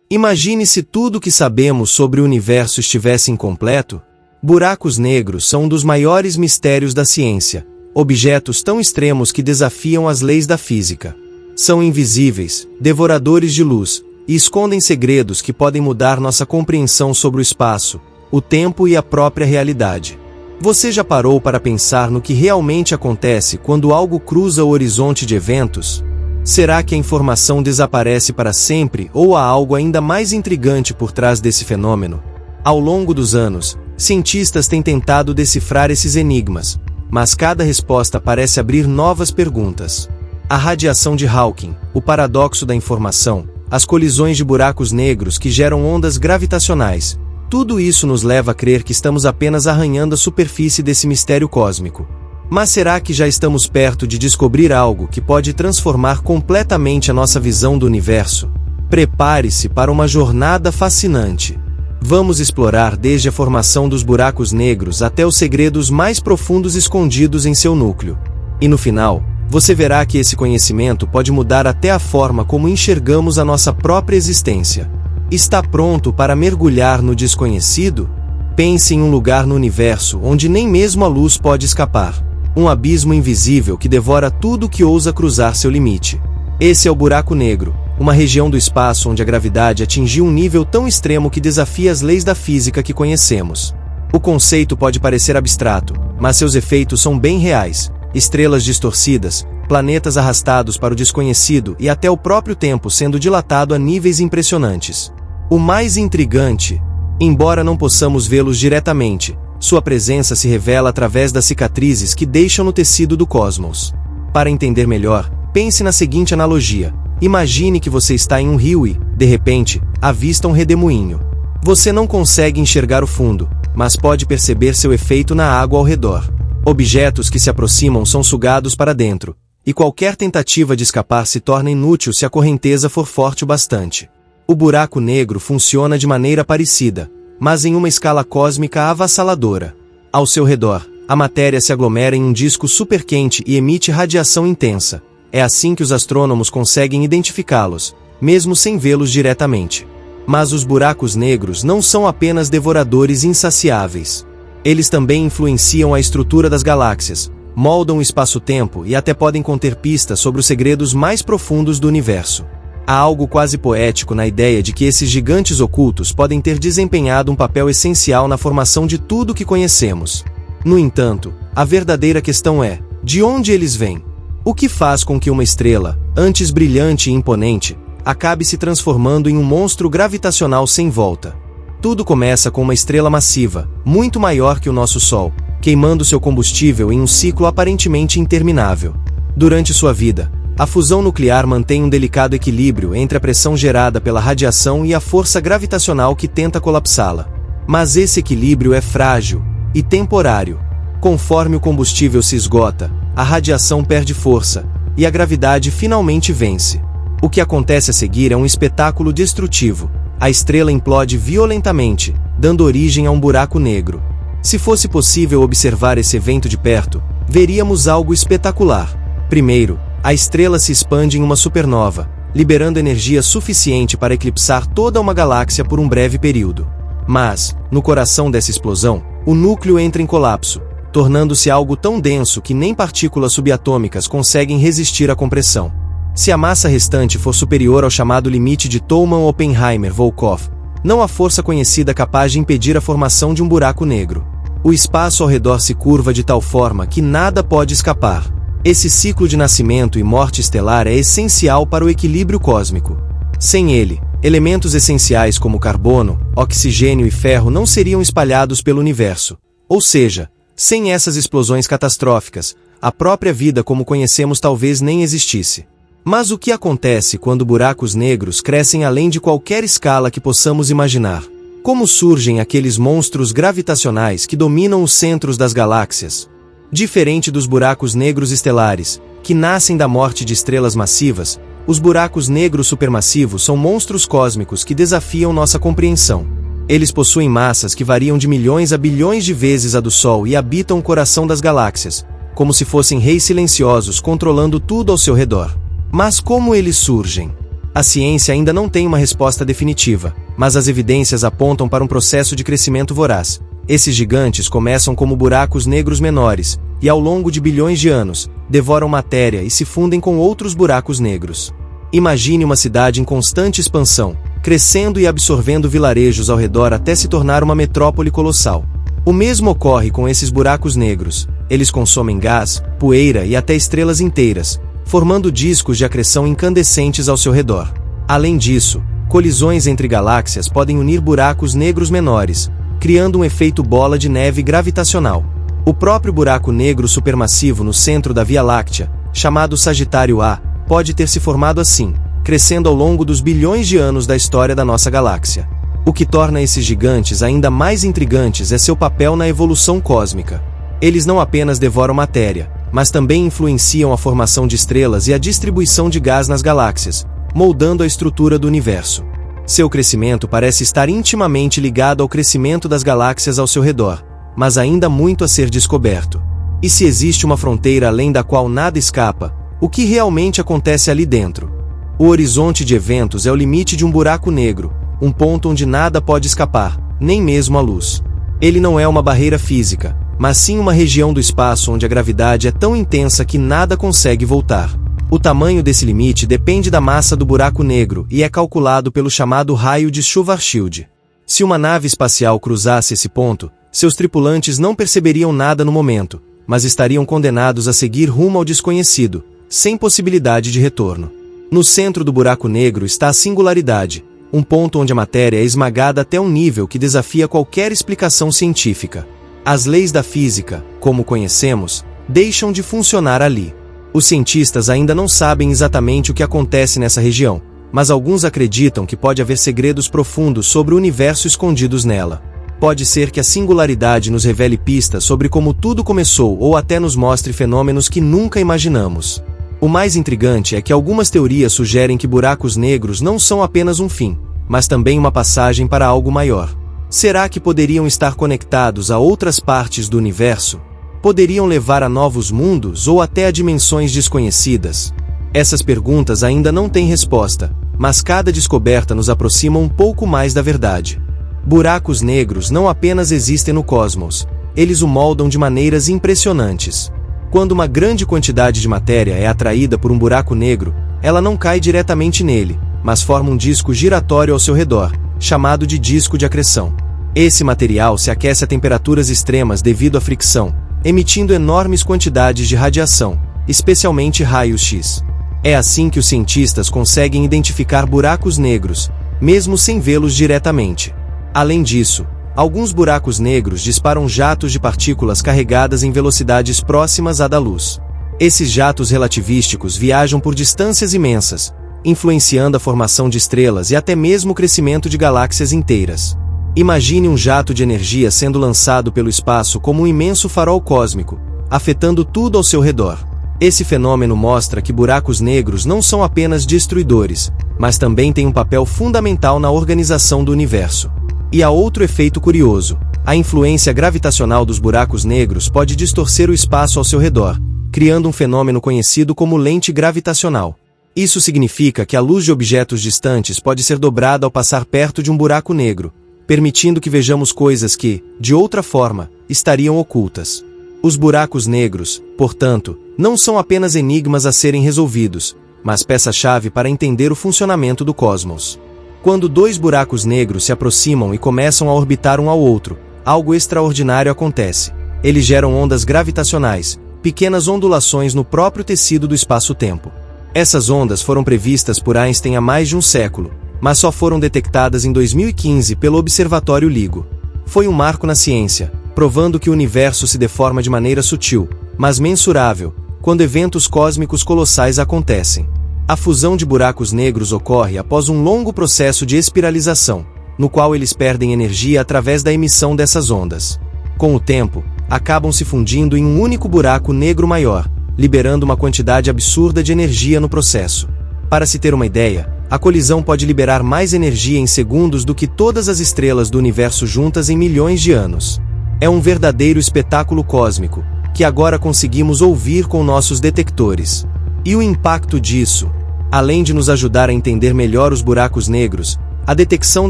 Imagine se tudo o que sabemos sobre o universo estivesse incompleto. Buracos negros são um dos maiores mistérios da ciência, objetos tão extremos que desafiam as leis da física. São invisíveis, devoradores de luz, e escondem segredos que podem mudar nossa compreensão sobre o espaço, o tempo e a própria realidade. Você já parou para pensar no que realmente acontece quando algo cruza o horizonte de eventos? Será que a informação desaparece para sempre ou há algo ainda mais intrigante por trás desse fenômeno? Ao longo dos anos, cientistas têm tentado decifrar esses enigmas, mas cada resposta parece abrir novas perguntas. A radiação de Hawking, o paradoxo da informação, as colisões de buracos negros que geram ondas gravitacionais, tudo isso nos leva a crer que estamos apenas arranhando a superfície desse mistério cósmico. Mas será que já estamos perto de descobrir algo que pode transformar completamente a nossa visão do universo? Prepare-se para uma jornada fascinante. Vamos explorar desde a formação dos buracos negros até os segredos mais profundos escondidos em seu núcleo. E no final, você verá que esse conhecimento pode mudar até a forma como enxergamos a nossa própria existência. Está pronto para mergulhar no desconhecido? Pense em um lugar no universo onde nem mesmo a luz pode escapar. Um abismo invisível que devora tudo que ousa cruzar seu limite. Esse é o buraco negro, uma região do espaço onde a gravidade atingiu um nível tão extremo que desafia as leis da física que conhecemos. O conceito pode parecer abstrato, mas seus efeitos são bem reais. Estrelas distorcidas, planetas arrastados para o desconhecido e até o próprio tempo sendo dilatado a níveis impressionantes. O mais intrigante, embora não possamos vê-los diretamente, sua presença se revela através das cicatrizes que deixam no tecido do cosmos. Para entender melhor, pense na seguinte analogia. Imagine que você está em um rio e, de repente, avista um redemoinho. Você não consegue enxergar o fundo, mas pode perceber seu efeito na água ao redor. Objetos que se aproximam são sugados para dentro, e qualquer tentativa de escapar se torna inútil se a correnteza for forte o bastante. O buraco negro funciona de maneira parecida, mas em uma escala cósmica avassaladora. Ao seu redor, a matéria se aglomera em um disco superquente e emite radiação intensa. É assim que os astrônomos conseguem identificá-los, mesmo sem vê-los diretamente. Mas os buracos negros não são apenas devoradores insaciáveis. Eles também influenciam a estrutura das galáxias, moldam o espaço-tempo e até podem conter pistas sobre os segredos mais profundos do universo. Há algo quase poético na ideia de que esses gigantes ocultos podem ter desempenhado um papel essencial na formação de tudo o que conhecemos. No entanto, a verdadeira questão é: de onde eles vêm? O que faz com que uma estrela, antes brilhante e imponente, acabe se transformando em um monstro gravitacional sem volta? Tudo começa com uma estrela massiva, muito maior que o nosso Sol, queimando seu combustível em um ciclo aparentemente interminável. Durante sua vida, a fusão nuclear mantém um delicado equilíbrio entre a pressão gerada pela radiação e a força gravitacional que tenta colapsá-la. Mas esse equilíbrio é frágil e temporário. Conforme o combustível se esgota, a radiação perde força, e a gravidade finalmente vence. O que acontece a seguir é um espetáculo destrutivo. A estrela implode violentamente, dando origem a um buraco negro. Se fosse possível observar esse evento de perto, veríamos algo espetacular. Primeiro, a estrela se expande em uma supernova, liberando energia suficiente para eclipsar toda uma galáxia por um breve período. Mas, no coração dessa explosão, o núcleo entra em colapso, tornando-se algo tão denso que nem partículas subatômicas conseguem resistir à compressão. Se a massa restante for superior ao chamado limite de Thälmann-Oppenheimer-Volkoff, não há força conhecida capaz de impedir a formação de um buraco negro. O espaço ao redor se curva de tal forma que nada pode escapar. Esse ciclo de nascimento e morte estelar é essencial para o equilíbrio cósmico. Sem ele, elementos essenciais como carbono, oxigênio e ferro não seriam espalhados pelo universo. Ou seja, sem essas explosões catastróficas, a própria vida como conhecemos talvez nem existisse. Mas o que acontece quando buracos negros crescem além de qualquer escala que possamos imaginar? Como surgem aqueles monstros gravitacionais que dominam os centros das galáxias? Diferente dos buracos negros estelares, que nascem da morte de estrelas massivas, os buracos negros supermassivos são monstros cósmicos que desafiam nossa compreensão. Eles possuem massas que variam de milhões a bilhões de vezes a do Sol e habitam o coração das galáxias, como se fossem reis silenciosos controlando tudo ao seu redor. Mas como eles surgem? A ciência ainda não tem uma resposta definitiva, mas as evidências apontam para um processo de crescimento voraz. Esses gigantes começam como buracos negros menores, e ao longo de bilhões de anos, devoram matéria e se fundem com outros buracos negros. Imagine uma cidade em constante expansão, crescendo e absorvendo vilarejos ao redor até se tornar uma metrópole colossal. O mesmo ocorre com esses buracos negros. Eles consomem gás, poeira e até estrelas inteiras, formando discos de acreção incandescentes ao seu redor. Além disso, colisões entre galáxias podem unir buracos negros menores, criando um efeito bola de neve gravitacional. O próprio buraco negro supermassivo no centro da Via Láctea, chamado Sagitário A, pode ter se formado assim, crescendo ao longo dos bilhões de anos da história da nossa galáxia. O que torna esses gigantes ainda mais intrigantes é seu papel na evolução cósmica. Eles não apenas devoram matéria, mas também influenciam a formação de estrelas e a distribuição de gás nas galáxias, moldando a estrutura do universo. Seu crescimento parece estar intimamente ligado ao crescimento das galáxias ao seu redor, mas ainda há muito a ser descoberto. E se existe uma fronteira além da qual nada escapa, o que realmente acontece ali dentro? O horizonte de eventos é o limite de um buraco negro, um ponto onde nada pode escapar, nem mesmo a luz. Ele não é uma barreira física, mas sim uma região do espaço onde a gravidade é tão intensa que nada consegue voltar. O tamanho desse limite depende da massa do buraco negro e é calculado pelo chamado raio de Schwarzschild. Se uma nave espacial cruzasse esse ponto, seus tripulantes não perceberiam nada no momento, mas estariam condenados a seguir rumo ao desconhecido, sem possibilidade de retorno. No centro do buraco negro está a singularidade, um ponto onde a matéria é esmagada até um nível que desafia qualquer explicação científica. As leis da física, como conhecemos, deixam de funcionar ali. Os cientistas ainda não sabem exatamente o que acontece nessa região, mas alguns acreditam que pode haver segredos profundos sobre o universo escondidos nela. Pode ser que a singularidade nos revele pistas sobre como tudo começou ou até nos mostre fenômenos que nunca imaginamos. O mais intrigante é que algumas teorias sugerem que buracos negros não são apenas um fim, mas também uma passagem para algo maior. Será que poderiam estar conectados a outras partes do universo? Poderiam levar a novos mundos ou até a dimensões desconhecidas? Essas perguntas ainda não têm resposta, mas cada descoberta nos aproxima um pouco mais da verdade. Buracos negros não apenas existem no cosmos, eles o moldam de maneiras impressionantes. Quando uma grande quantidade de matéria é atraída por um buraco negro, ela não cai diretamente nele, mas forma um disco giratório ao seu redor, chamado de disco de acreção. Esse material se aquece a temperaturas extremas devido à fricção, emitindo enormes quantidades de radiação, especialmente raios X. É assim que os cientistas conseguem identificar buracos negros, mesmo sem vê-los diretamente. Além disso, alguns buracos negros disparam jatos de partículas carregadas em velocidades próximas à da luz. Esses jatos relativísticos viajam por distâncias imensas, influenciando a formação de estrelas e até mesmo o crescimento de galáxias inteiras. Imagine um jato de energia sendo lançado pelo espaço como um imenso farol cósmico, afetando tudo ao seu redor. Esse fenômeno mostra que buracos negros não são apenas destruidores, mas também têm um papel fundamental na organização do universo. E há outro efeito curioso: a influência gravitacional dos buracos negros pode distorcer o espaço ao seu redor, criando um fenômeno conhecido como lente gravitacional. Isso significa que a luz de objetos distantes pode ser dobrada ao passar perto de um buraco negro, permitindo que vejamos coisas que, de outra forma, estariam ocultas. Os buracos negros, portanto, não são apenas enigmas a serem resolvidos, mas peça-chave para entender o funcionamento do cosmos. Quando dois buracos negros se aproximam e começam a orbitar um ao outro, algo extraordinário acontece. Eles geram ondas gravitacionais, pequenas ondulações no próprio tecido do espaço-tempo. Essas ondas foram previstas por Einstein há mais de um século, mas só foram detectadas em 2015 pelo Observatório LIGO. Foi um marco na ciência, provando que o universo se deforma de maneira sutil, mas mensurável, quando eventos cósmicos colossais acontecem. A fusão de buracos negros ocorre após um longo processo de espiralização, no qual eles perdem energia através da emissão dessas ondas. Com o tempo, acabam se fundindo em um único buraco negro maior, liberando uma quantidade absurda de energia no processo. Para se ter uma ideia, a colisão pode liberar mais energia em segundos do que todas as estrelas do universo juntas em milhões de anos. É um verdadeiro espetáculo cósmico, que agora conseguimos ouvir com nossos detectores. E o impacto disso? Além de nos ajudar a entender melhor os buracos negros, a detecção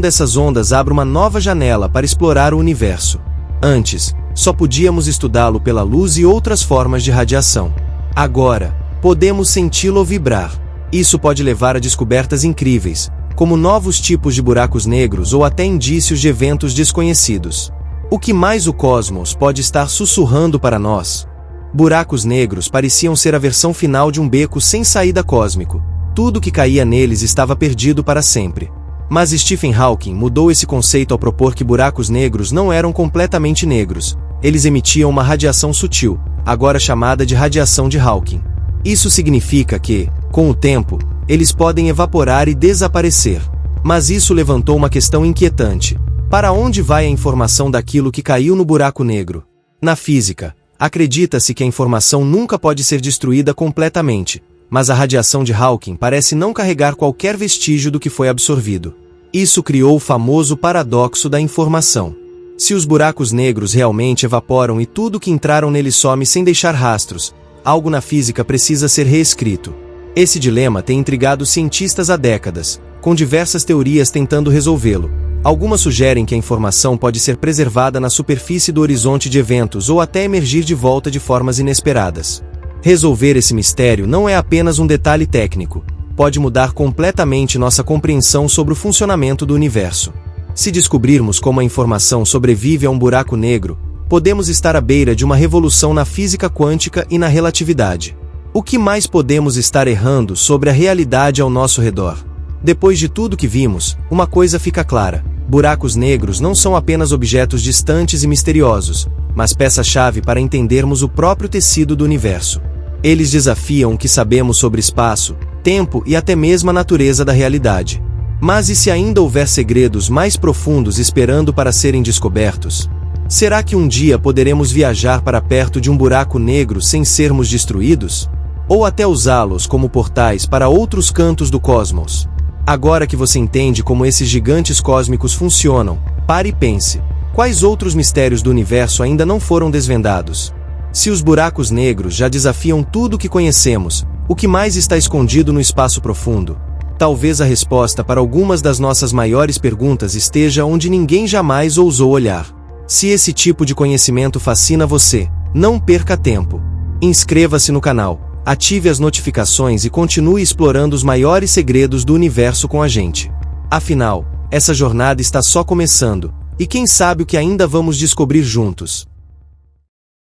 dessas ondas abre uma nova janela para explorar o universo. Antes, só podíamos estudá-lo pela luz e outras formas de radiação. Agora, podemos senti-lo vibrar. Isso pode levar a descobertas incríveis, como novos tipos de buracos negros ou até indícios de eventos desconhecidos. O que mais o cosmos pode estar sussurrando para nós? Buracos negros pareciam ser a versão final de um beco sem saída cósmico. Tudo que caía neles estava perdido para sempre. Mas Stephen Hawking mudou esse conceito ao propor que buracos negros não eram completamente negros. Eles emitiam uma radiação sutil, agora chamada de radiação de Hawking. Isso significa que, com o tempo, eles podem evaporar e desaparecer. Mas isso levantou uma questão inquietante. Para onde vai a informação daquilo que caiu no buraco negro? Na física, acredita-se que a informação nunca pode ser destruída completamente, mas a radiação de Hawking parece não carregar qualquer vestígio do que foi absorvido. Isso criou o famoso paradoxo da informação. Se os buracos negros realmente evaporam e tudo que entraram neles some sem deixar rastros, algo na física precisa ser reescrito. Esse dilema tem intrigado cientistas há décadas, com diversas teorias tentando resolvê-lo. Algumas sugerem que a informação pode ser preservada na superfície do horizonte de eventos ou até emergir de volta de formas inesperadas. Resolver esse mistério não é apenas um detalhe técnico, pode mudar completamente nossa compreensão sobre o funcionamento do universo. Se descobrirmos como a informação sobrevive a um buraco negro, podemos estar à beira de uma revolução na física quântica e na relatividade. O que mais podemos estar errando sobre a realidade ao nosso redor? Depois de tudo que vimos, uma coisa fica clara: buracos negros não são apenas objetos distantes e misteriosos, mas peça-chave para entendermos o próprio tecido do universo. Eles desafiam o que sabemos sobre espaço, tempo e até mesmo a natureza da realidade. Mas e se ainda houver segredos mais profundos esperando para serem descobertos? Será que um dia poderemos viajar para perto de um buraco negro sem sermos destruídos? Ou até usá-los como portais para outros cantos do cosmos? Agora que você entende como esses gigantes cósmicos funcionam, pare e pense: quais outros mistérios do universo ainda não foram desvendados? Se os buracos negros já desafiam tudo o que conhecemos, o que mais está escondido no espaço profundo? Talvez a resposta para algumas das nossas maiores perguntas esteja onde ninguém jamais ousou olhar. Se esse tipo de conhecimento fascina você, não perca tempo. Inscreva-se no canal, ative as notificações e continue explorando os maiores segredos do universo com a gente. Afinal, essa jornada está só começando, e quem sabe o que ainda vamos descobrir juntos.